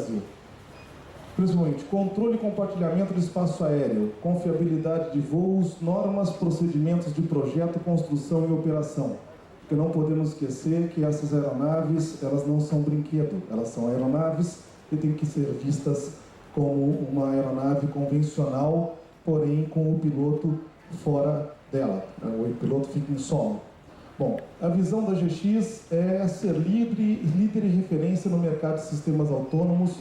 Brasil. Principalmente controle e compartilhamento do espaço aéreo, confiabilidade de voos, normas, procedimentos de projeto, construção e operação. Porque não podemos esquecer que essas aeronaves, elas não são brinquedo, elas são aeronaves e têm que ser vistas como uma aeronave convencional, porém com o piloto fora dela. O piloto fica em solo. Bom, a visão da GX é ser líder e referência no mercado de sistemas autônomos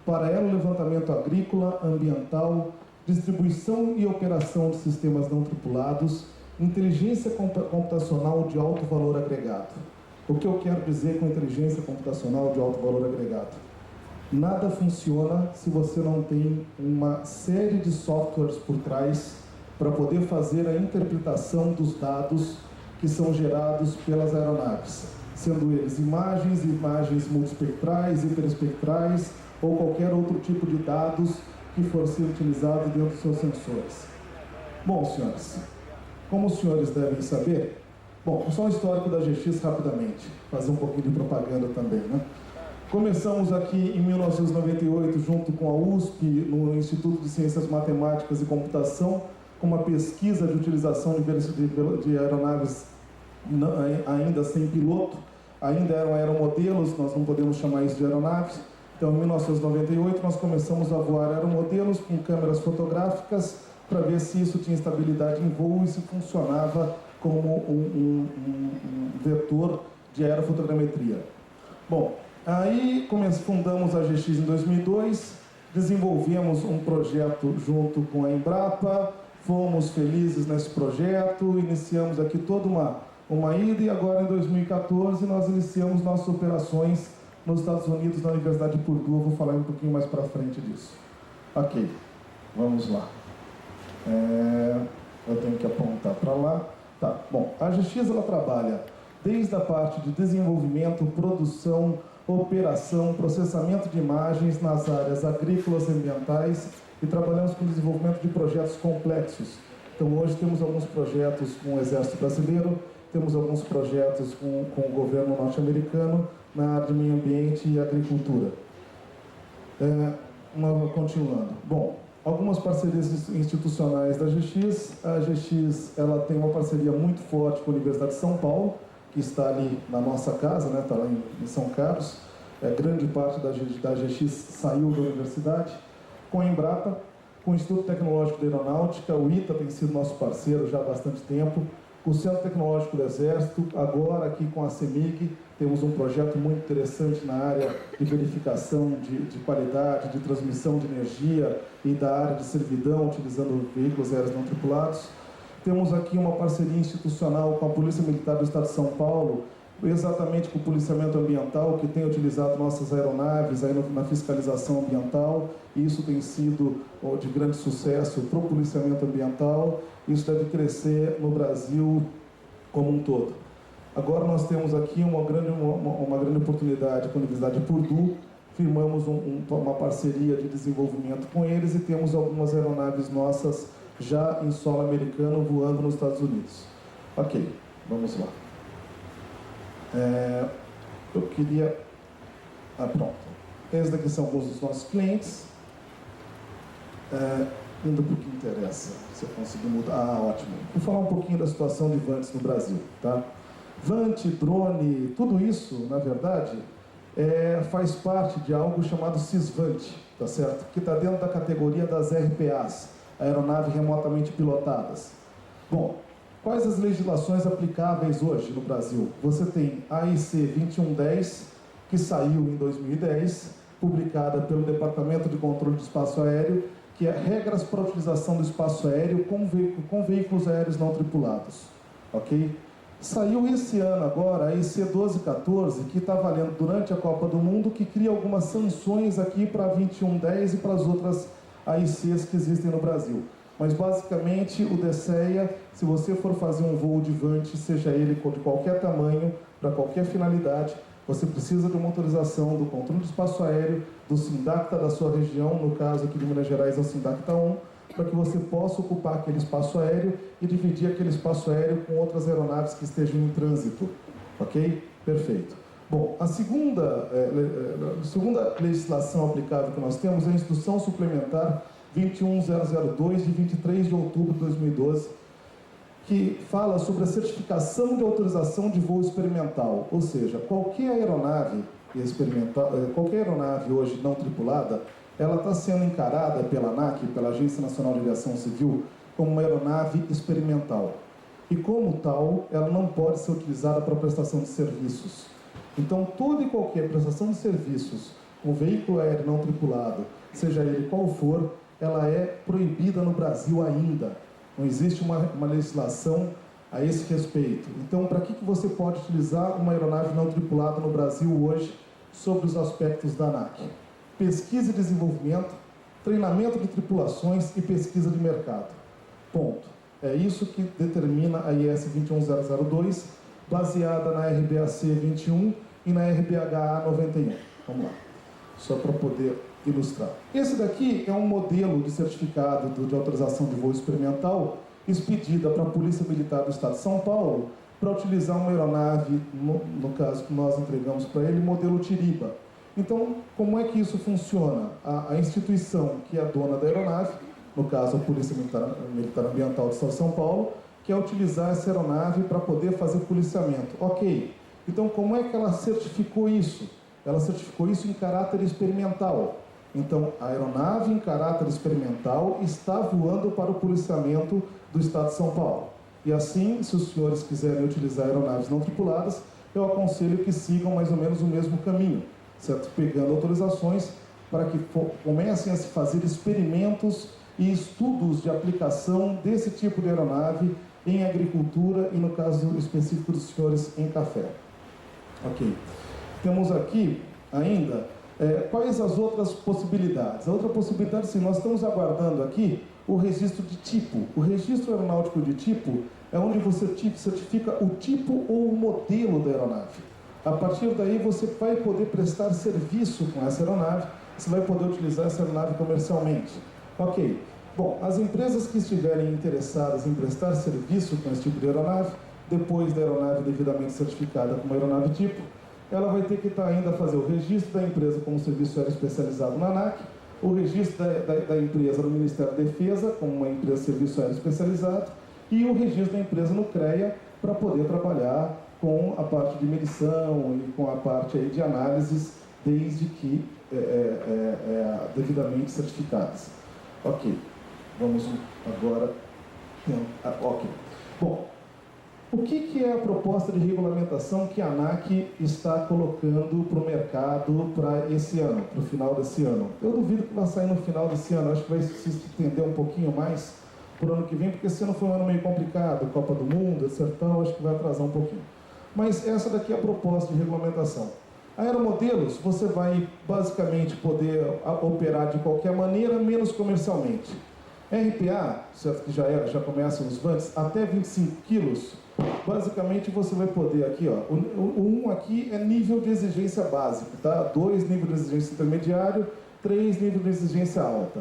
para aerolevantamento agrícola, ambiental, distribuição e operação de sistemas não tripulados, inteligência computacional de alto valor agregado. O que eu quero dizer com inteligência computacional de alto valor agregado? Nada funciona se você não tem uma série de softwares por trás para poder fazer a interpretação dos dados que são gerados pelas aeronaves, sendo eles imagens multiespectrais, hiperespectrais ou qualquer outro tipo de dados que for ser utilizado dentro dos seus sensores. Bom, senhores, como os senhores devem saber, bom, só um histórico da GX rapidamente, fazer um pouquinho de propaganda também, né? Começamos aqui em 1998, junto com a USP, no Instituto de Ciências Matemáticas e Computação, com uma pesquisa de utilização de aeronaves ainda sem piloto, ainda eram aeromodelos, nós não podemos chamar isso de aeronaves. Então, em 1998, nós começamos a voar aeromodelos com câmeras fotográficas para ver se isso tinha estabilidade em voo e se funcionava como um vetor de aerofotogrametria. Bom, aí fundamos a GX em 2002, desenvolvemos um projeto junto com a Embrapa, fomos felizes nesse projeto, iniciamos aqui toda uma ida e agora em 2014 nós iniciamos nossas operações nos Estados Unidos, na Universidade de Purdue. Eu vou falar um pouquinho mais para frente disso. Ok, vamos lá. Eu tenho que apontar para lá. Tá, bom, a GX ela trabalha desde a parte de desenvolvimento, produção, operação, processamento de imagens nas áreas agrícolas e ambientais e trabalhamos com o desenvolvimento de projetos complexos. Então hoje temos alguns projetos com o Exército Brasileiro, temos alguns projetos com o governo norte-americano na área de meio ambiente e agricultura. Continuando. Bom, algumas parcerias institucionais da GX. A GX ela tem uma parceria muito forte com a Universidade de São Paulo, que está ali na nossa casa, né? Está lá em São Carlos. Grande parte da GX saiu da universidade. Com a Embrapa, com o Instituto Tecnológico da Aeronáutica, o ITA tem sido nosso parceiro já há bastante tempo. O Centro Tecnológico do Exército, agora aqui com a CEMIG, temos um projeto muito interessante na área de verificação de qualidade, de transmissão de energia e da área de servidão, utilizando veículos aéreos não tripulados. Temos aqui uma parceria institucional com a Polícia Militar do Estado de São Paulo, exatamente com o policiamento ambiental, que tem utilizado nossas aeronaves aí na fiscalização ambiental, e isso tem sido de grande sucesso para o policiamento ambiental. Isso deve crescer no Brasil como um todo. Agora nós temos aqui uma grande oportunidade com a Universidade de Purdue, firmamos uma parceria de desenvolvimento com eles e temos algumas aeronaves nossas já em solo americano voando nos Estados Unidos. Ok, vamos lá. Eu queria... pronto. Esses daqui são alguns dos nossos clientes. Indo para o que interessa, se eu conseguir mudar. Ótimo. Vou falar um pouquinho da situação de VANTs no Brasil, tá? VANT, drone, tudo isso, na verdade, faz parte de algo chamado CISVANT, tá certo? Que está dentro da categoria das RPAs, aeronaves remotamente pilotadas. Bom, quais as legislações aplicáveis hoje no Brasil? Você tem a AIC 2110, que saiu em 2010, publicada pelo Departamento de Controle de Espaço Aéreo, que é regras para a utilização do espaço aéreo com veículos aéreos não tripulados. Ok? Saiu esse ano agora a AIC 1214, que está valendo durante a Copa do Mundo, que cria algumas sanções aqui para a 2110 e para as outras AICs que existem no Brasil. Mas basicamente o DSEA, se você for fazer um voo de VANT, seja ele de qualquer tamanho, para qualquer finalidade, você precisa de uma autorização do controle do espaço aéreo, do SINDACTA da sua região, no caso aqui de Minas Gerais é o SINDACTA 1, para que você possa ocupar aquele espaço aéreo e dividir aquele espaço aéreo com outras aeronaves que estejam em trânsito. Ok? Perfeito. Bom, a segunda legislação aplicável que nós temos é a Instrução Suplementar 21002, de 23 de outubro de 2012, que fala sobre a certificação de autorização de voo experimental, ou seja, qualquer aeronave experimental, qualquer aeronave hoje não tripulada, ela está sendo encarada pela ANAC, pela Agência Nacional de Aviação Civil, como uma aeronave experimental. E como tal, ela não pode ser utilizada para prestação de serviços. Então, toda e qualquer prestação de serviços com veículo aéreo não tripulado, seja ele qual for, ela é proibida no Brasil ainda. Não existe uma legislação a esse respeito. Então, para que você pode utilizar uma aeronave não tripulada no Brasil hoje, sobre os aspectos da ANAC? Pesquisa e desenvolvimento, treinamento de tripulações e pesquisa de mercado. Ponto. É isso que determina a IS 21002, baseada na RBAC 21 e na RBHA 91. Vamos lá, só para poder ilustrar. Esse daqui é um modelo de certificado de autorização de voo experimental expedida para a Polícia Militar do Estado de São Paulo para utilizar uma aeronave, no caso que nós entregamos para ele, modelo Tiriba. Então, como é que isso funciona? A instituição que é a dona da aeronave, no caso a Polícia Militar Ambiental do Estado de São Paulo, quer utilizar essa aeronave para poder fazer policiamento. Ok, então como é que ela certificou isso? Ela certificou isso em caráter experimental. Então, a aeronave em caráter experimental está voando para o policiamento do Estado de São Paulo. E assim, se os senhores quiserem utilizar aeronaves não tripuladas, eu aconselho que sigam mais ou menos o mesmo caminho, certo? Pegando autorizações para que comecem a se fazer experimentos e estudos de aplicação desse tipo de aeronave em agricultura e, no caso específico dos senhores, em café. Ok. Temos aqui ainda quais as outras possibilidades. A outra possibilidade, sim, nós estamos aguardando aqui o registro de tipo. O registro aeronáutico de tipo é onde você certifica o tipo ou o modelo da aeronave. A partir daí você vai poder prestar serviço com essa aeronave, você vai poder utilizar essa aeronave comercialmente. Ok. Bom, as empresas que estiverem interessadas em prestar serviço com esse tipo de aeronave, depois da aeronave devidamente certificada como aeronave tipo, ela vai ter que ainda fazer o registro da empresa como serviço aéreo especializado na ANAC, o registro da empresa no Ministério da Defesa como uma empresa de serviço aéreo especializado e o registro da empresa no CREA para poder trabalhar com a parte de medição e com a parte aí de análises, desde que devidamente certificadas. Ok, vamos agora... Ok. Bom, o que é a proposta de regulamentação que a ANAC está colocando para o mercado para esse ano, para o final desse ano? Eu duvido que vai sair no final desse ano, acho que vai se estender um pouquinho mais para o ano que vem, porque esse ano foi um ano meio complicado, Copa do Mundo, etc. Então, acho que vai atrasar um pouquinho. Mas essa daqui é a proposta de regulamentação. Aeromodelos, você vai basicamente poder operar de qualquer maneira, menos comercialmente. RPA, certo, que já começam os VANTs, até 25 quilos, basicamente você vai poder aqui, ó, o 1 aqui é nível de exigência básico, tá? 2, nível de exigência intermediário, 3, nível de exigência alta.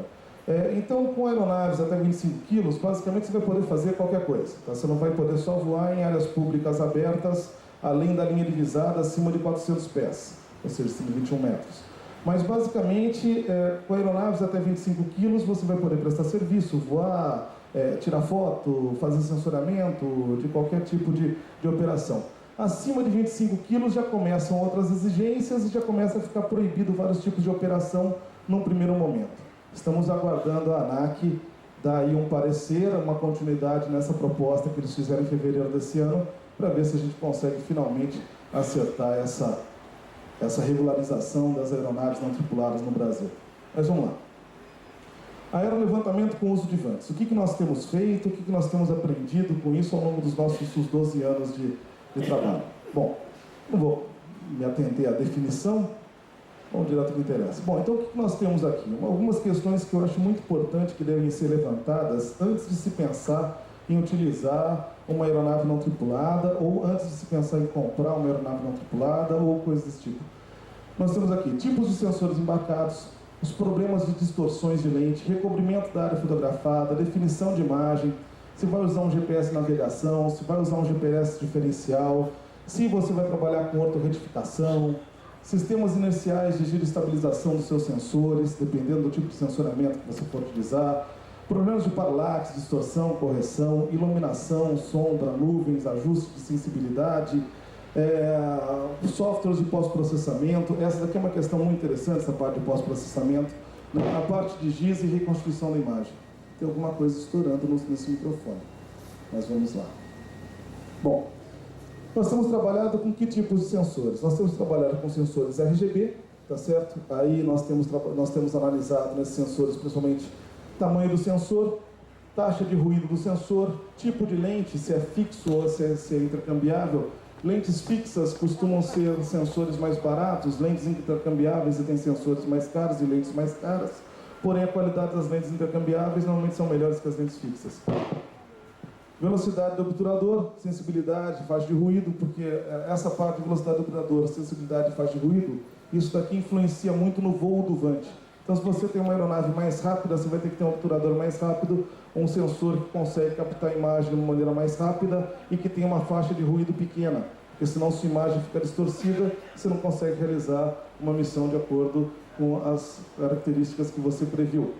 Então, com aeronaves até 25 quilos, basicamente você vai poder fazer qualquer coisa, tá? Você não vai poder só voar em áreas públicas abertas, além da linha divisada, acima de 400 pés, ou seja, acima de 21 metros. Mas, basicamente, com aeronaves até 25 quilos, você vai poder prestar serviço, voar, tirar foto, fazer sensoriamento, de qualquer tipo de operação. Acima de 25 quilos já começam outras exigências e já começa a ficar proibido vários tipos de operação num primeiro momento. Estamos aguardando a ANAC dar aí um parecer, uma continuidade nessa proposta que eles fizeram em fevereiro desse ano, para ver se a gente consegue finalmente acertar essa regularização das aeronaves não tripuladas no Brasil. Mas vamos lá. Aerolevantamento com uso de VANTs. O que nós temos feito, o que nós temos aprendido com isso ao longo dos nossos 12 anos de trabalho? Bom, não vou me atender à definição, vamos direto ao que interessa. Bom, então o que nós temos aqui? Algumas questões que eu acho muito importante que devem ser levantadas antes de se pensar em utilizar uma aeronave não tripulada, ou antes de se pensar em comprar uma aeronave não tripulada, ou coisas desse tipo. Nós temos aqui tipos de sensores embarcados, os problemas de distorções de lente, recobrimento da área fotografada, definição de imagem, se vai usar um GPS navegação, se vai usar um GPS diferencial, se você vai trabalhar com ortorretificação, sistemas inerciais de giro e estabilização dos seus sensores, dependendo do tipo de sensoramento que você for utilizar, problemas de paralaxe, distorção, correção, iluminação, sombra, nuvens, ajuste de sensibilidade, softwares de pós-processamento. Essa daqui é uma questão muito interessante, essa parte de pós-processamento, a parte de GIS e reconstrução da imagem. Tem alguma coisa estourando nesse microfone, mas vamos lá. Bom, nós temos trabalhado com que tipos de sensores? Nós temos trabalhado com sensores RGB, tá certo? Aí nós temos analisado nesses sensores, principalmente, tamanho do sensor, taxa de ruído do sensor, tipo de lente, se é fixo ou se é intercambiável. Lentes fixas costumam ser sensores mais baratos, lentes intercambiáveis e tem sensores mais caros e lentes mais caras. Porém, a qualidade das lentes intercambiáveis normalmente são melhores que as lentes fixas. Velocidade do obturador, sensibilidade, faixa de ruído, porque essa parte de velocidade do obturador, sensibilidade e faixa de ruído, isso daqui influencia muito no voo do vante. Então, se você tem uma aeronave mais rápida, você vai ter que ter um obturador mais rápido, um sensor que consegue captar a imagem de uma maneira mais rápida e que tem uma faixa de ruído pequena, porque senão sua imagem fica distorcida e você não consegue realizar uma missão de acordo com as características que você previu.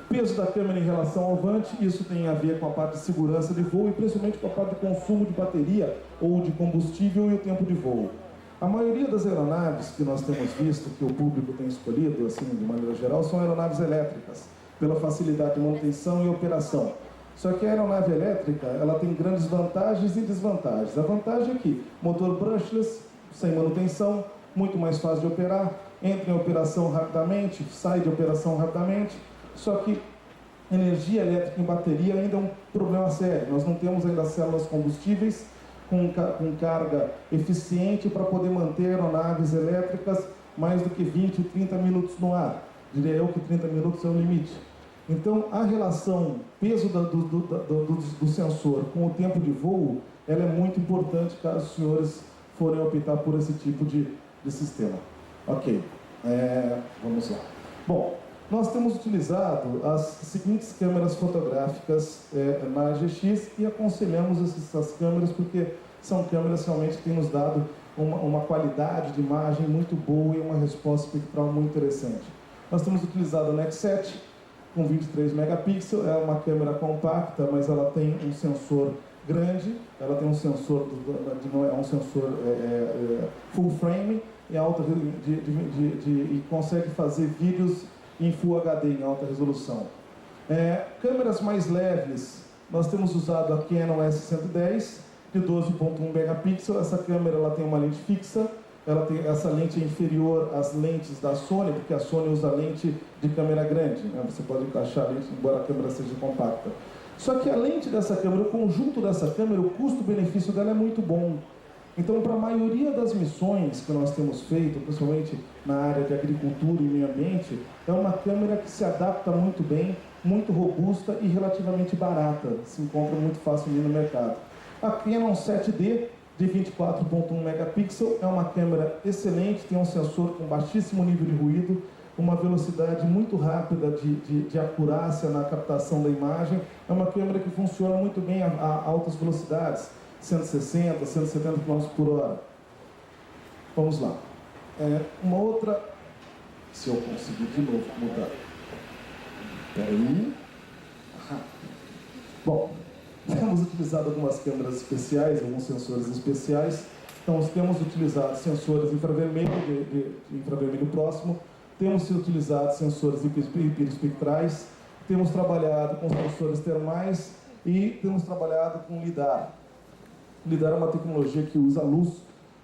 Peso da câmera em relação ao vante, isso tem a ver com a parte de segurança de voo e principalmente com a parte de consumo de bateria ou de combustível e o tempo de voo. A maioria das aeronaves que nós temos visto, que o público tem escolhido, assim, de maneira geral, são aeronaves elétricas, pela facilidade de manutenção e operação. Só que a aeronave elétrica, ela tem grandes vantagens e desvantagens. A vantagem é que motor brushless, sem manutenção, muito mais fácil de operar, entra em operação rapidamente, sai de operação rapidamente, só que energia elétrica em bateria ainda é um problema sério. Nós não temos ainda células combustíveis com carga eficiente para poder manter aeronaves elétricas mais do que 20, 30 minutos no ar. Diria eu que 30 minutos é o limite. Então, a relação peso do sensor com o tempo de voo, ela é muito importante caso os senhores forem optar por esse tipo de sistema. Ok, vamos lá. Bom, nós temos utilizado as seguintes câmeras fotográficas na AGX e aconselhamos essas câmeras porque são câmeras realmente que têm nos dado uma qualidade de imagem muito boa e uma resposta espectral muito interessante. Nós temos utilizado a NEX7 com 23 megapixels, é uma câmera compacta, mas ela tem um sensor grande, ela tem um sensor, full frame e e consegue fazer vídeos em Full HD, em alta resolução. Câmeras mais leves, nós temos usado a Canon S110, de 12.1 megapixels. Essa câmera ela tem uma lente fixa, essa lente é inferior às lentes da Sony, porque a Sony usa lente de câmera grande, né? Você pode encaixar a lente, embora a câmera seja compacta. Só que a lente dessa câmera, o conjunto dessa câmera, o custo-benefício dela é muito bom. Então, para a maioria das missões que nós temos feito, principalmente na área de agricultura e meio ambiente, é uma câmera que se adapta muito bem, muito robusta e relativamente barata. Se encontra muito facilmente no mercado. A Canon 7D, de 24.1 megapixels, é uma câmera excelente, tem um sensor com baixíssimo nível de ruído, uma velocidade muito rápida de acurácia na captação da imagem. É uma câmera que funciona muito bem a altas velocidades, 160, 170 km por hora. Vamos lá. Uma outra... Se eu conseguir de novo mudar. Espera aí. Bom, temos utilizado algumas câmeras especiais, alguns sensores especiais. Então, temos utilizado sensores infravermelho, de infravermelho próximo. Temos utilizado sensores hiperespectrais. Temos trabalhado com sensores termais e temos trabalhado com LIDAR. LIDAR é uma tecnologia que usa luz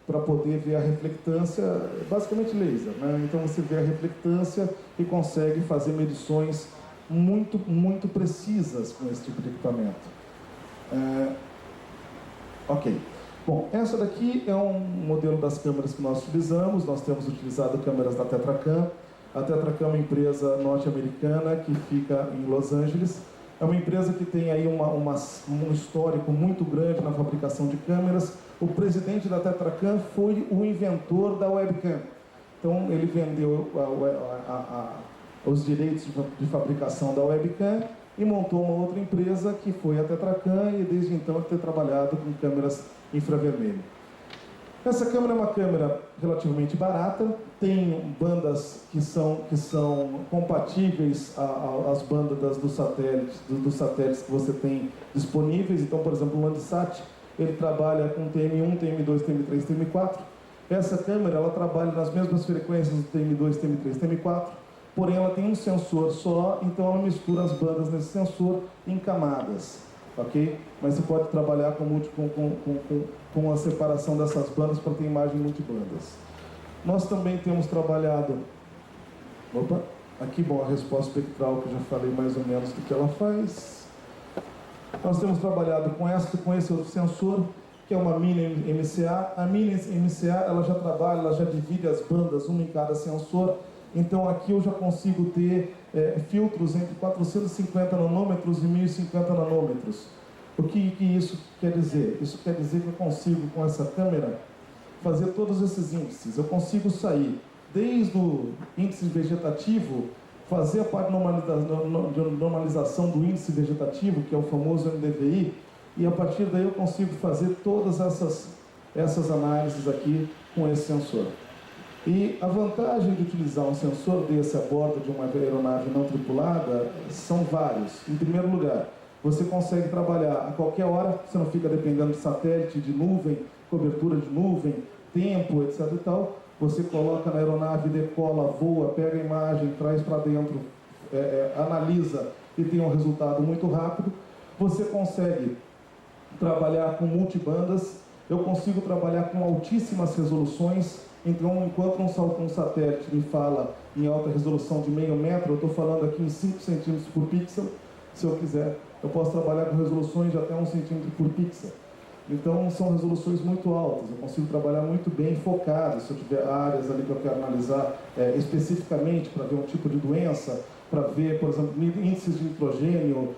para poder ver a reflectância, basicamente laser, né? Então você vê a reflectância e consegue fazer medições muito, muito precisas com esse tipo de equipamento. Ok. Bom, essa daqui é um modelo das câmeras que nós utilizamos. Nós temos utilizado câmeras da Tetracam. A Tetracam é uma empresa norte-americana que fica em Los Angeles. É uma empresa que tem aí um histórico muito grande na fabricação de câmeras. O presidente da Tetracam foi o inventor da webcam. Então, ele vendeu os direitos de fabricação da webcam e montou uma outra empresa que foi a Tetracam e desde então ele tem trabalhado com câmeras infravermelho. Essa câmera é uma câmera relativamente barata, tem bandas que são compatíveis às bandas dos satélites que você tem disponíveis. Então, por exemplo, o Landsat, ele trabalha com TM1, TM2, TM3, TM4. Essa câmera, ela trabalha nas mesmas frequências do TM2, TM3, TM4, porém ela tem um sensor só, então ela mistura as bandas nesse sensor em camadas, ok? Mas você pode trabalhar com a separação dessas bandas para ter imagem multibandas. Nós também temos trabalhado... Opa, aqui, bom, a resposta espectral, que eu já falei mais ou menos do que ela faz. Nós temos trabalhado com esse outro sensor, que é uma mini MCA. A mini MCA, ela já trabalha, ela já divide as bandas, uma em cada sensor. Então aqui eu já consigo ter filtros entre 450 nanômetros e 1050 nanômetros. O que isso quer dizer? Isso quer dizer que eu consigo, com essa câmera, fazer todos esses índices. Eu consigo sair desde o índice vegetativo, fazer a parte de normalização do índice vegetativo, que é o famoso NDVI, e a partir daí eu consigo fazer todas essas análises aqui com esse sensor. E a vantagem de utilizar um sensor desse a bordo de uma aeronave não tripulada são vários. Em primeiro lugar, você consegue trabalhar a qualquer hora, você não fica dependendo de satélite, de nuvem, cobertura de nuvem, tempo, etc. e tal. Você coloca na aeronave, decola, voa, pega a imagem, traz para dentro, analisa e tem um resultado muito rápido. Você consegue trabalhar com multibandas, eu consigo trabalhar com altíssimas resoluções. Então, enquanto um satélite me fala em alta resolução de meio metro, eu estou falando aqui em 5 centímetros por pixel. Se eu quiser, eu posso trabalhar com resoluções de até 1 centímetro por pixel. Então, são resoluções muito altas. Eu consigo trabalhar muito bem focado. Se eu tiver áreas ali que eu quero analisar especificamente para ver um tipo de doença, para ver, por exemplo, índices de nitrogênio,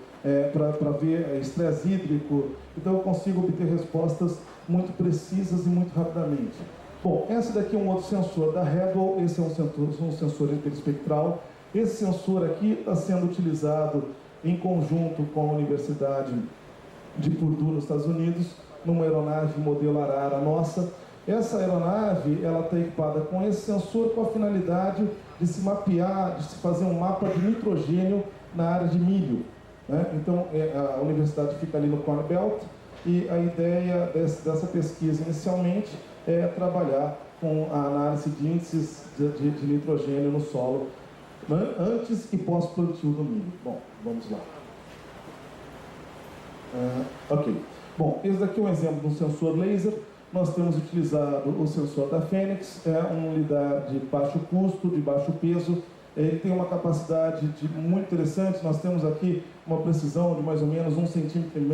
para ver estresse hídrico. Então, eu consigo obter respostas muito precisas e muito rapidamente. Bom, esse daqui é um outro sensor da Redwall. Esse é um sensor interespectral. Esse sensor aqui está sendo utilizado em conjunto com a Universidade de Purdue, nos Estados Unidos, numa aeronave modelo Arara nossa. Essa aeronave, ela está equipada com esse sensor com a finalidade de se mapear, de se fazer um mapa de nitrogênio na área de milho, né? Então, a universidade fica ali no Corn Belt e a ideia dessa pesquisa inicialmente é trabalhar com a análise de índices de nitrogênio no solo antes e pós-plantio do milho. Bom, vamos lá. Ok. Bom, esse daqui é um exemplo de um sensor laser. Nós temos utilizado o sensor da Fênix, um lidar de baixo custo, de baixo peso. Ele tem uma capacidade muito interessante. Nós temos aqui uma precisão de mais ou menos 1,5 centímetros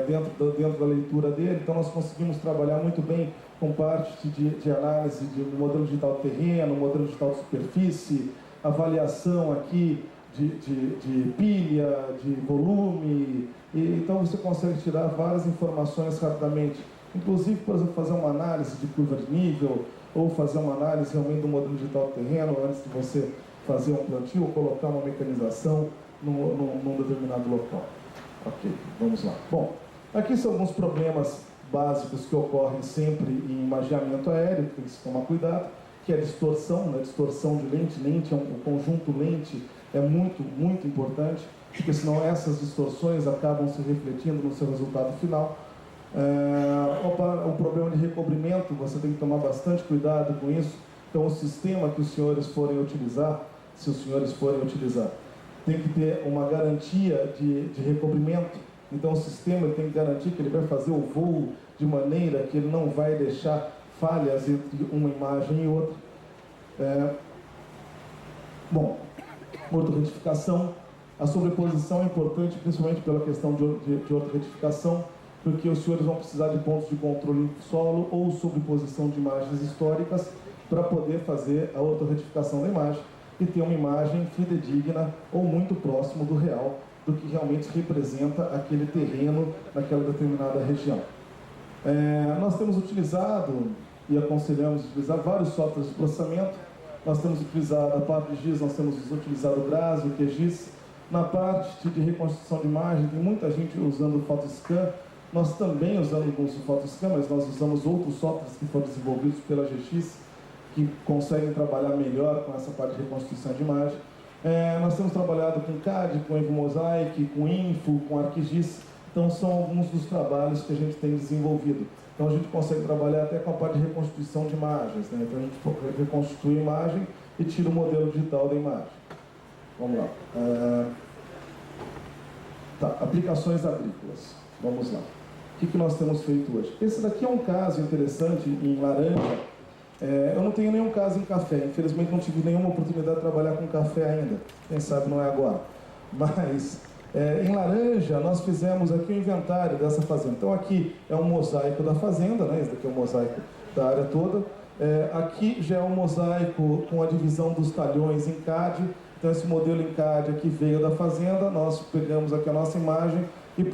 dentro da leitura dele. Então nós conseguimos trabalhar muito bem com parte de análise de modelo digital de terreno, modelo digital de superfície, avaliação aqui de pilha, de volume. Então você consegue tirar várias informações rapidamente. Inclusive, por exemplo, fazer uma análise de curva de nível, ou fazer uma análise realmente do modelo digital de terreno antes de você fazer um plantio, ou colocar uma mecanização num determinado local. Ok, vamos lá. Bom, aqui são alguns problemas básicos que ocorrem sempre em imageamento aéreo, que tem que se tomar cuidado, que é a distorção, né? Distorção de lente. O conjunto lente é muito, muito importante, porque senão essas distorções acabam se refletindo no seu resultado final. O problema de recobrimento, você tem que tomar bastante cuidado com isso. Então, o sistema que os senhores forem utilizar, se os senhores forem utilizar, tem que ter uma garantia de recobrimento. Então, o sistema tem que garantir que ele vai fazer o voo de maneira que ele não vai deixar falhas entre uma imagem e outra. Bom, ortorretificação. A sobreposição é importante, principalmente pela questão de ortorretificação, porque os senhores vão precisar de pontos de controle no solo ou sobreposição de imagens históricas para poder fazer a ortorretificação da imagem e ter uma imagem fidedigna ou muito próximo do real, do que realmente representa aquele terreno naquela determinada região. Nós temos utilizado e aconselhamos utilizar vários softwares de processamento. Nós temos utilizado a parte de GIS, nós temos utilizado o GRAS, o QGIS. Na parte de reconstrução de imagem, tem muita gente usando o PhotoScan. nós também usamos o Photoscan, mas nós usamos outros softwares que foram desenvolvidos pela GX, que conseguem trabalhar melhor com essa parte de reconstituição de imagem. Nós temos trabalhado com CAD, com EnvoMosaic, com Info, com ArcGIS. Então, são alguns dos trabalhos que a gente tem desenvolvido. Então, a gente consegue trabalhar até com a parte de reconstituição de imagens, né? Então, a gente reconstitui a imagem e tira o modelo digital da imagem. Vamos lá. Aplicações agrícolas. Vamos lá. O que nós temos feito hoje? Esse daqui é um caso interessante em laranja. Eu não tenho nenhum caso em café. Infelizmente, não tive nenhuma oportunidade de trabalhar com café ainda. Quem sabe não é agora. Mas... em laranja, nós fizemos aqui o inventário dessa fazenda. Então, aqui é um mosaico da fazenda, né? Esse daqui é um mosaico da área toda. Aqui já é um mosaico com a divisão dos talhões em CAD. Então, esse modelo em CAD aqui veio da fazenda. Nós pegamos aqui a nossa imagem e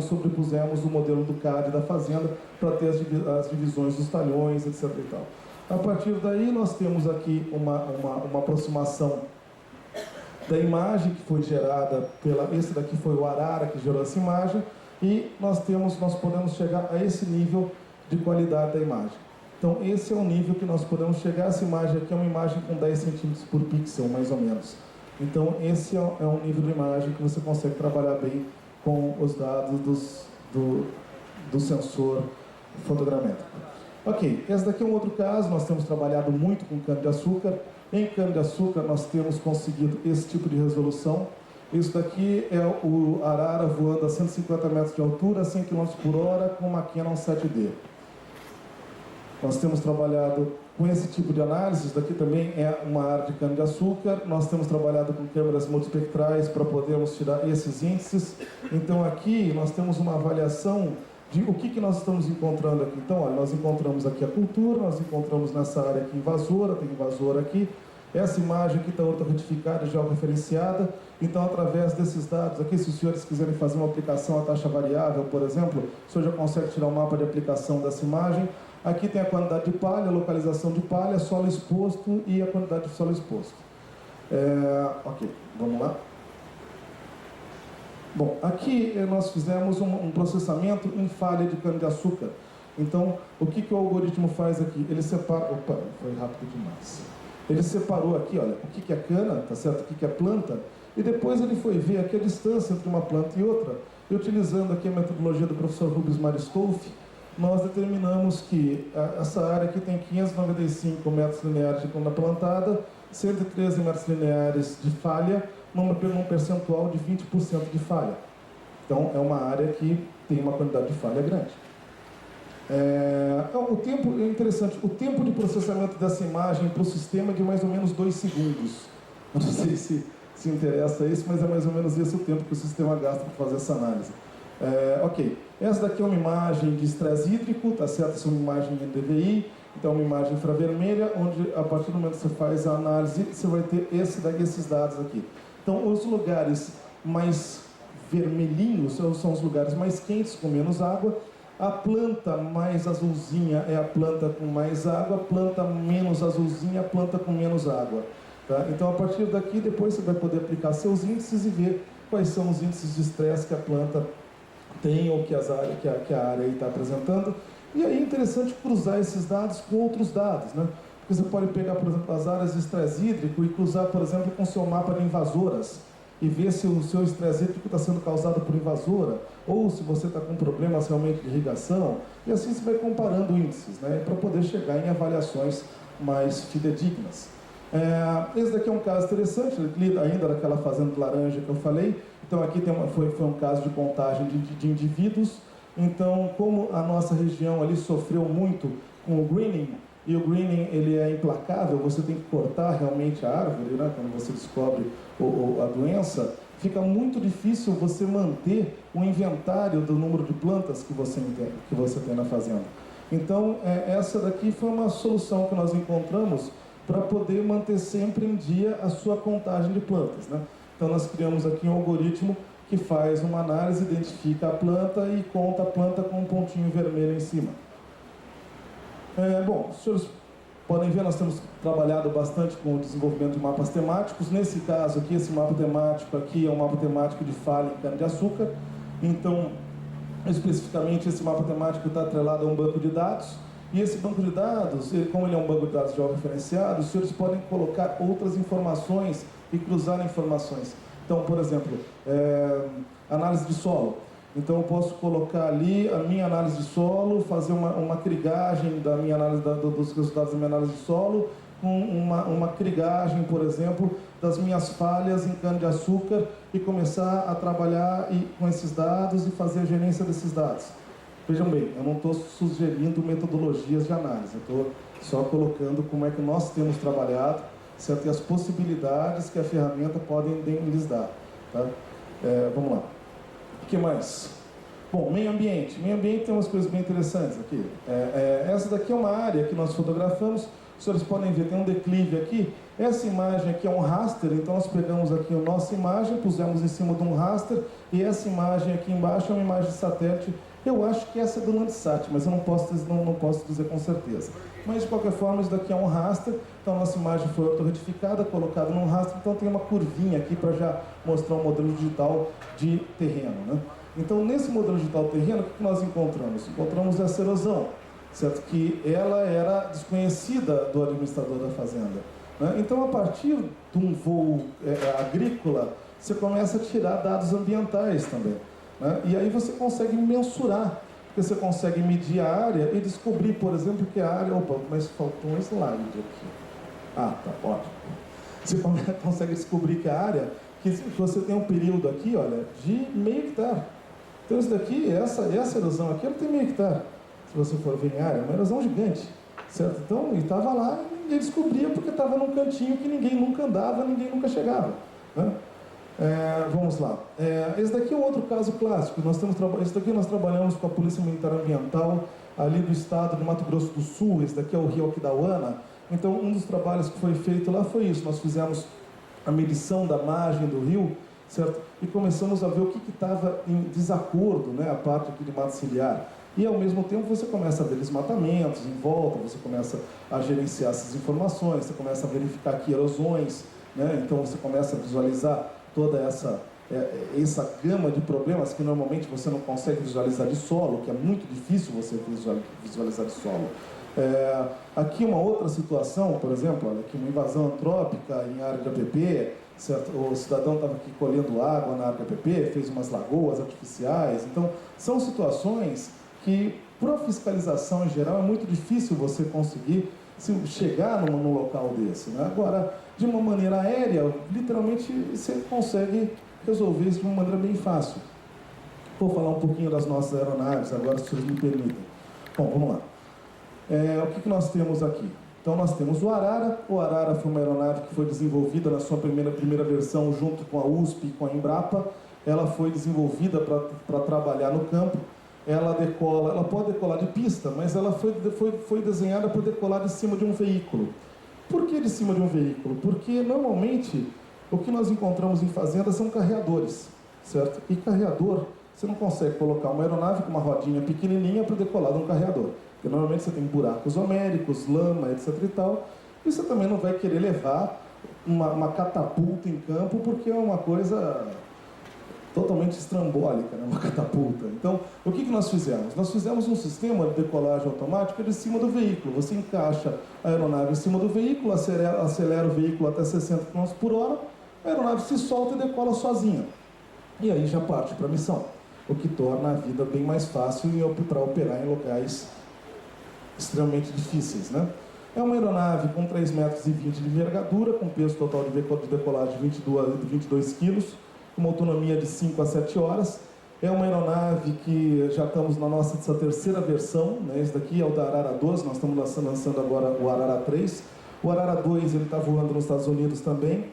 sobrepusemos o modelo do CAD da fazenda para ter as divisões dos talhões, etc. e tal. A partir daí, nós temos aqui uma aproximação da imagem que foi gerada esse daqui foi o Arara que gerou essa imagem, e nós podemos chegar a esse nível de qualidade da imagem. Então, esse é o nível que nós podemos chegar. Essa imagem aqui é uma imagem com 10 centímetros por pixel, mais ou menos. Então, esse é um nível de imagem que você consegue trabalhar bem com os dados do sensor fotogramétrico. Ok, esse daqui é um outro caso. Nós temos trabalhado muito com cana-de-açúcar. Em cana-de-açúcar, nós temos conseguido esse tipo de resolução. Isso daqui é o Arara voando a 150 metros de altura, a 100 km por hora, com uma Canon 7D. Nós temos trabalhado com esse tipo de análise. Isso daqui também é uma área de cana-de-açúcar. Nós temos trabalhado com câmeras multispectrais para podermos tirar esses índices. Então, aqui nós temos uma avaliação de o que nós estamos encontrando aqui. Então, olha, nós encontramos aqui a cultura, nós encontramos nessa área aqui invasora, tem invasora aqui. Essa imagem aqui está auto-retificada e georreferenciada. Então, através desses dados aqui, se os senhores quiserem fazer uma aplicação a taxa variável, por exemplo, o senhor já consegue tirar o mapa de aplicação dessa imagem. Aqui tem a quantidade de palha, a localização de palha, solo exposto e a quantidade de solo exposto. Ok, vamos lá. Bom, aqui nós fizemos um processamento em falha de cana-de-açúcar. Então, o que o algoritmo faz aqui? Ele separa... Opa, foi rápido demais. Ele separou aqui, olha, o que é cana, tá certo? O que é planta, e depois ele foi ver aqui a distância entre uma planta e outra, e utilizando aqui a metodologia do professor Rubens Maristolfi, nós determinamos que essa área aqui tem 595 metros lineares de cana plantada, 113 metros lineares de falha, num percentual de 20% de falha. Então, é uma área que tem uma quantidade de falha grande. O tempo é interessante. O tempo de processamento dessa imagem para o sistema é de mais ou menos 2 segundos. Eu não sei se interessa isso, mas é mais ou menos esse o tempo que o sistema gasta para fazer essa análise. Ok, essa daqui é uma imagem de estresse hídrico, tá certo? Essa é uma imagem em DVI, então é uma imagem infravermelha, onde a partir do momento que você faz a análise, você vai ter esses dados aqui. Então, os lugares mais vermelhinhos são os lugares mais quentes, com menos água. A planta mais azulzinha é a planta com mais água, a planta menos azulzinha é a planta com menos água. Tá? Então, a partir daqui, depois você vai poder aplicar seus índices e ver quais são os índices de estresse que a planta tem ou que a área está apresentando. E aí é interessante cruzar esses dados com outros dados, né? Porque você pode pegar, por exemplo, as áreas de estresse hídrico e cruzar, por exemplo, com o seu mapa de invasoras e ver se o seu estresse hídrico está sendo causado por invasora ou se você está com problemas realmente de irrigação. E assim você vai comparando índices, né? Para poder chegar em avaliações mais fidedignas. Esse daqui é um caso interessante, ainda daquela fazenda de laranja que eu falei. Então aqui foi um caso de contagem de indivíduos. Então, como a nossa região ali sofreu muito com o greening, e o greening ele é implacável, você tem que cortar realmente a árvore, né? Quando você descobre a doença, fica muito difícil você manter o inventário do número de plantas que você tem na fazenda. Então, essa daqui foi uma solução que nós encontramos para poder manter sempre em dia a sua contagem de plantas, né? Então, nós criamos aqui um algoritmo que faz uma análise, identifica a planta e conta a planta com um pontinho vermelho em cima. Bom, os senhores podem ver, nós temos trabalhado bastante com o desenvolvimento de mapas temáticos. Nesse caso aqui, esse mapa temático aqui é um mapa temático de falha em cana-de-açúcar. Então, Especificamente, esse mapa temático está atrelado a um banco de dados, e esse banco de dados, como ele é um banco de dados georreferenciado, os senhores podem colocar outras informações e cruzar informações. Então, por exemplo, análise de solo. Então, eu posso colocar ali a minha análise de solo, fazer uma crigagem da minha análise dos resultados da minha análise de solo, com uma crigagem, por exemplo, das minhas falhas em cana-de-açúcar e começar a trabalhar com esses dados e fazer a gerência desses dados. Vejam bem, eu não estou sugerindo metodologias de análise, eu estou só colocando como é que nós temos trabalhado, certo? E as possibilidades que a ferramenta pode lhes dar. Tá? Vamos lá. O que mais? Bom, meio ambiente. Meio ambiente tem umas coisas bem interessantes aqui. Essa daqui é uma área que nós fotografamos. Os senhores podem ver, tem um declive aqui. Essa imagem aqui é um raster, então nós pegamos aqui a nossa imagem, pusemos em cima de um raster, e essa imagem aqui embaixo é uma imagem de satélite. Eu acho que essa é do Landsat, mas eu não posso dizer com certeza. Mas, de qualquer forma, isso daqui é um raster, então a nossa imagem foi autorretificada, colocada num raster, então tem uma curvinha aqui para já mostrar um modelo digital de terreno, né? Então, nesse modelo digital terreno, o que nós encontramos? Encontramos essa erosão, certo? Que ela era desconhecida do administrador da fazenda, né? Então, a partir de um voo agrícola, você começa a tirar dados ambientais também, né? E aí você consegue mensurar, porque você consegue medir a área e descobrir, por exemplo, que a área... Opa, mas faltou um slide aqui. Ah, tá, ótimo. Você consegue descobrir que a área, que você tem um período aqui, olha, de meio hectare. Então, isso daqui, essa erosão aqui, ela tem meio hectare. Se você for ver em área, é uma erosão gigante, certo? Então, ele estava lá e ninguém descobria porque estava num cantinho que ninguém nunca andava, ninguém nunca chegava, né? Vamos lá. Esse daqui é um outro caso clássico. Esse daqui nós trabalhamos com a Polícia Militar Ambiental ali do estado de Mato Grosso do Sul. Esse daqui é o Rio Aquidauana. Então, um dos trabalhos que foi feito lá foi isso. Nós fizemos a medição da margem do rio, certo? E começamos a ver o que estava em desacordo, né? A parte aqui de mata ciliar. E, ao mesmo tempo, você começa a ver desmatamentos em volta, você começa a gerenciar essas informações, você começa a verificar aqui erosões, né? Então, você começa a visualizar toda essa gama de problemas que normalmente você não consegue visualizar de solo, que é muito difícil você visualizar de solo. Aqui uma outra situação, por exemplo, olha aqui, uma invasão antrópica em área de APP, certo? O cidadão estava aqui colhendo água na área de APP, fez umas lagoas artificiais. Então, são situações que, para a fiscalização em geral, é muito difícil você conseguir chegar num local desse, né? Agora, de uma maneira aérea, literalmente você consegue resolver isso de uma maneira bem fácil. Vou falar um pouquinho das nossas aeronaves agora, se vocês me permitem. Bom, vamos lá. O que nós temos aqui? Então, nós temos o Arara. O Arara foi uma aeronave que foi desenvolvida na sua primeira versão junto com a USP e com a Embrapa. Ela foi desenvolvida para trabalhar no campo. Ela pode decolar de pista, mas ela foi desenhada para decolar de cima de um veículo. Por que de cima de um veículo? Porque, normalmente, o que nós encontramos em fazendas são carreadores, certo? E carreador, você não consegue colocar uma aeronave com uma rodinha pequenininha para decolar de um carreador. Porque, normalmente, você tem buracos homéricos, lama, etc. e tal. E você também não vai querer levar uma catapulta em campo, porque é uma coisa totalmente estrambólica, né? Uma catapulta. Então, o que nós fizemos? Nós fizemos um sistema de decolagem automática de cima do veículo. Você encaixa a aeronave em cima do veículo, acelera o veículo até 60 km por hora, a aeronave se solta e decola sozinha. E aí já parte para a missão, o que torna a vida bem mais fácil para operar em locais extremamente difíceis, né? É uma aeronave com 3,20 metros de envergadura, com peso total de decolagem de 22 kg, com uma autonomia de 5 a 7 horas. É uma aeronave que já estamos na nossa terceira versão, né? Esse daqui é o da Arara 2, nós estamos lançando agora o Arara 3. O Arara 2 ele está voando nos Estados Unidos também.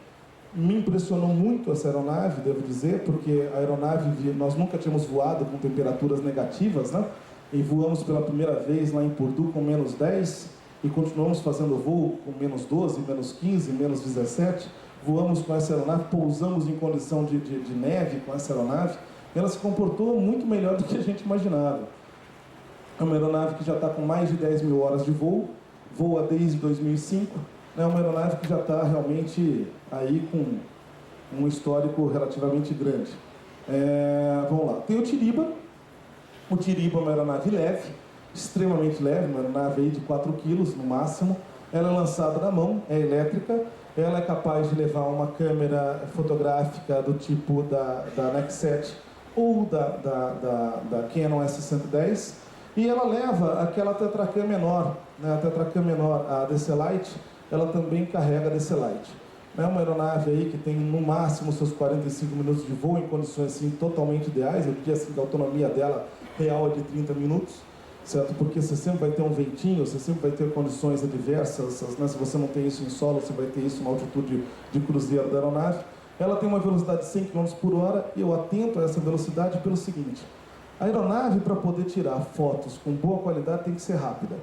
Me impressionou muito essa aeronave, devo dizer, porque a aeronave, nós nunca tínhamos voado com temperaturas negativas, né? E voamos pela primeira vez lá em Purdue com menos 10 e continuamos fazendo voo com menos 12, menos 15, menos 17. Voamos com essa aeronave, pousamos em condição de neve com essa aeronave. Ela se comportou muito melhor do que a gente imaginava. É uma aeronave que já está com mais de 10 mil horas de voo, voa desde 2005. É uma aeronave que já está realmente aí com um histórico relativamente grande. Vamos lá. Tem o Tiriba. O Tiriba é uma aeronave leve, extremamente leve, uma aeronave aí de 4 quilos no máximo. Ela é lançada na mão, é elétrica, ela é capaz de levar uma câmera fotográfica do tipo da Nexet ou da Canon S110, e ela leva aquela Tetracam menor, né? A Tetracam menor, a DC Lite, ela também carrega a DC Lite. É uma aeronave aí que tem no máximo seus 45 minutos de voo em condições assim, totalmente ideais. Eu diria assim que a autonomia dela real é de 30 minutos, certo? Porque você sempre vai ter um ventinho, você sempre vai ter condições adversas, né? Se você não tem isso em solo, você vai ter isso na altitude de cruzeiro da aeronave. Ela tem uma velocidade de 100 km por hora, e eu atento a essa velocidade pelo seguinte: a aeronave, para poder tirar fotos com boa qualidade, tem que ser rápida.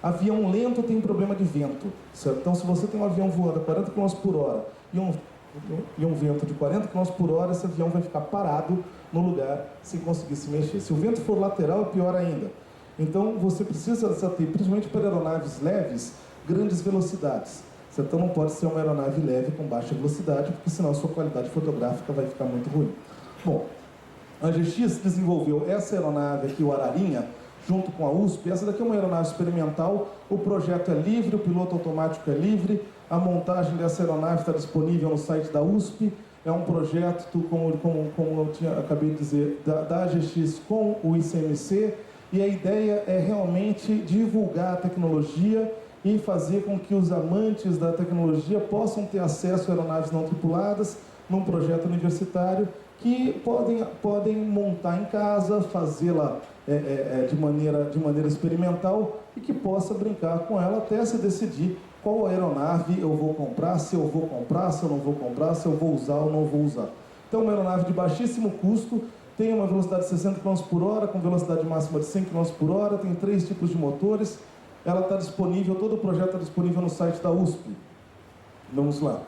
Avião lento tem problema de vento, certo? Então, se você tem um avião voando a 40 km por hora e um vento de 40 km por hora, esse avião vai ficar parado no lugar sem conseguir se mexer. Se o vento for lateral, é pior ainda. Então, você precisa ter, principalmente para aeronaves leves, grandes velocidades. Certo? Então, não pode ser uma aeronave leve com baixa velocidade, porque senão a sua qualidade fotográfica vai ficar muito ruim. Bom, a GX desenvolveu essa aeronave aqui, o Ararinha, junto com a USP. Essa daqui é uma aeronave experimental, o projeto é livre, o piloto automático é livre, a montagem dessa aeronave está disponível no site da USP. É um projeto, como eu acabei de dizer, da AGX com o ICMC, e a ideia é realmente divulgar a tecnologia e fazer com que os amantes da tecnologia possam ter acesso a aeronaves não tripuladas num projeto universitário que podem montar em casa, fazê-la de maneira experimental, e que possa brincar com ela até se decidir qual aeronave eu vou comprar, se eu vou comprar, se eu não vou comprar, se eu vou usar ou não vou usar. Então, uma aeronave de baixíssimo custo, tem uma velocidade de 60 km por hora, com velocidade máxima de 100 km por hora, tem 3 tipos de motores. Ela está disponível, todo o projeto está disponível no site da USP. Vamos lá.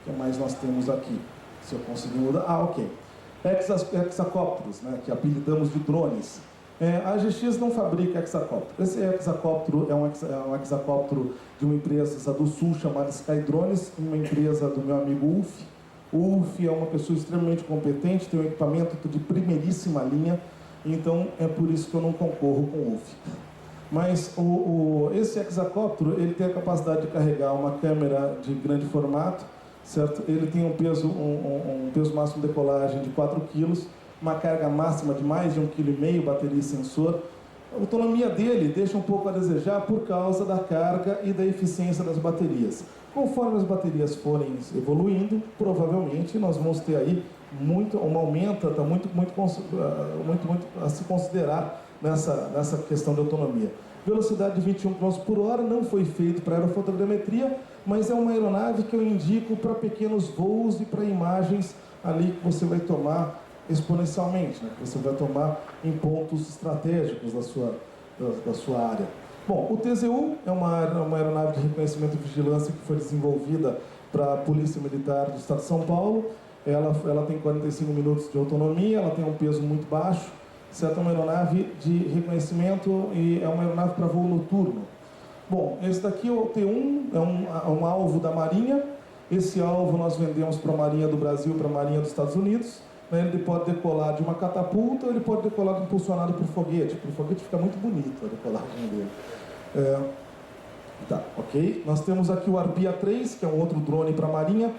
O que mais nós temos aqui? Se eu conseguir mudar. Ah, ok. Hexacópteros, né, que apelidamos de drones. A GX não fabrica hexacóptero. Esse hexacóptero é um hexacóptero de uma empresa do Sul chamada Skydrones, uma empresa do meu amigo Ulf. O Ulf é uma pessoa extremamente competente, tem um equipamento de primeiríssima linha, então é por isso que eu não concorro com o Ulf. Mas esse hexacóptero, ele tem a capacidade de carregar uma câmera de grande formato, certo? Ele tem um peso máximo de decolagem de 4 kg, uma carga máxima de mais de 1,5 kg, bateria e sensor. A autonomia dele deixa um pouco a desejar por causa da carga e da eficiência das baterias. Conforme as baterias forem evoluindo, provavelmente nós vamos ter aí um aumento, está muito a se considerar nessa questão de autonomia. Velocidade de 21 km por hora, não foi feito para aerofotogrametria, mas é uma aeronave que eu indico para pequenos voos e para imagens ali que você vai tomar exponencialmente, né? Que você vai tomar em pontos estratégicos da sua área. Bom, o TZU é uma aeronave de reconhecimento e vigilância que foi desenvolvida para a Polícia Militar do Estado de São Paulo. Ela tem 45 minutos de autonomia, ela tem um peso muito baixo, certo? É uma aeronave de reconhecimento e é uma aeronave para voo noturno. Bom, esse daqui é o T1, é um alvo da Marinha. Esse alvo nós vendemos para a Marinha do Brasil, para a Marinha dos Estados Unidos. Ele pode decolar de uma catapulta, ou ele pode decolar impulsionado por foguete. Por foguete fica muito bonito a decolagem dele. Tá, ok. Nós temos aqui o Arpia 3, que é um outro drone para a Marinha.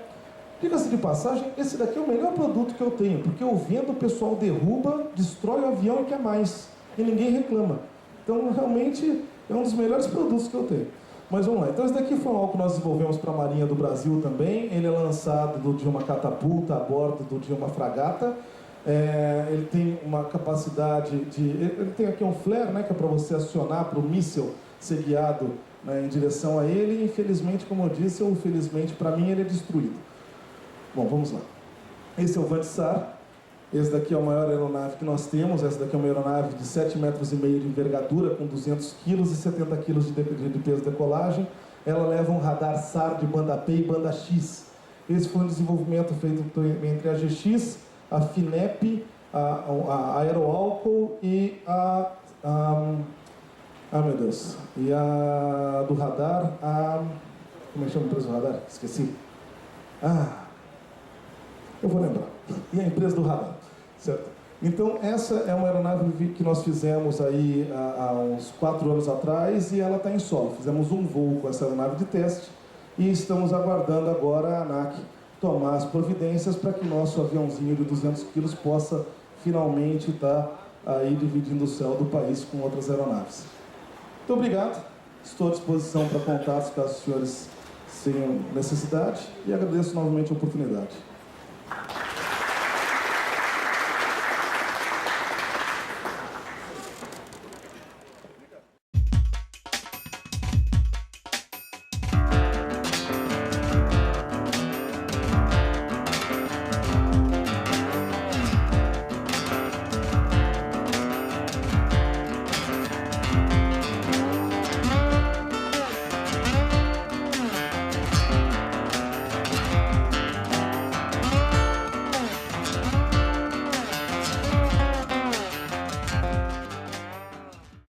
Diga-se de passagem, esse daqui é o melhor produto que eu tenho, porque eu vendo, o pessoal derruba, destrói o avião e quer mais. E ninguém reclama. Então, realmente, é um dos melhores produtos que eu tenho. Mas vamos lá. Então, esse daqui foi algo que nós desenvolvemos para a Marinha do Brasil também. Ele é lançado de uma catapulta a bordo de uma fragata. Ele tem uma capacidade de... Ele tem aqui um flare, né, que é para você acionar para o míssil ser guiado, né, em direção a ele. E, infelizmente, como eu disse, ou felizmente, para mim, ele é destruído. Bom, vamos lá. Esse é o Vandsar. Esse daqui é a maior aeronave que nós temos. Essa daqui é uma aeronave de 7,5 metros de envergadura, com 200 kg e 70 kg de peso de decolagem. Ela leva um radar SAR de banda P e banda X. Esse foi um desenvolvimento feito entre a GX, a FINEP, a Aeroálcool e meu Deus. E a do radar, como é que chama a empresa do radar? Esqueci. Eu vou lembrar. E a empresa do radar, certo? Então, essa é uma aeronave que nós fizemos aí há uns 4 anos atrás e ela está em solo. Fizemos um voo com essa aeronave de teste e estamos aguardando agora a ANAC tomar as providências para que nosso aviãozinho de 200 quilos possa finalmente estar aí dividindo o céu do país com outras aeronaves. Muito obrigado, estou à disposição para contatos caso os senhores tenham necessidade e agradeço novamente a oportunidade.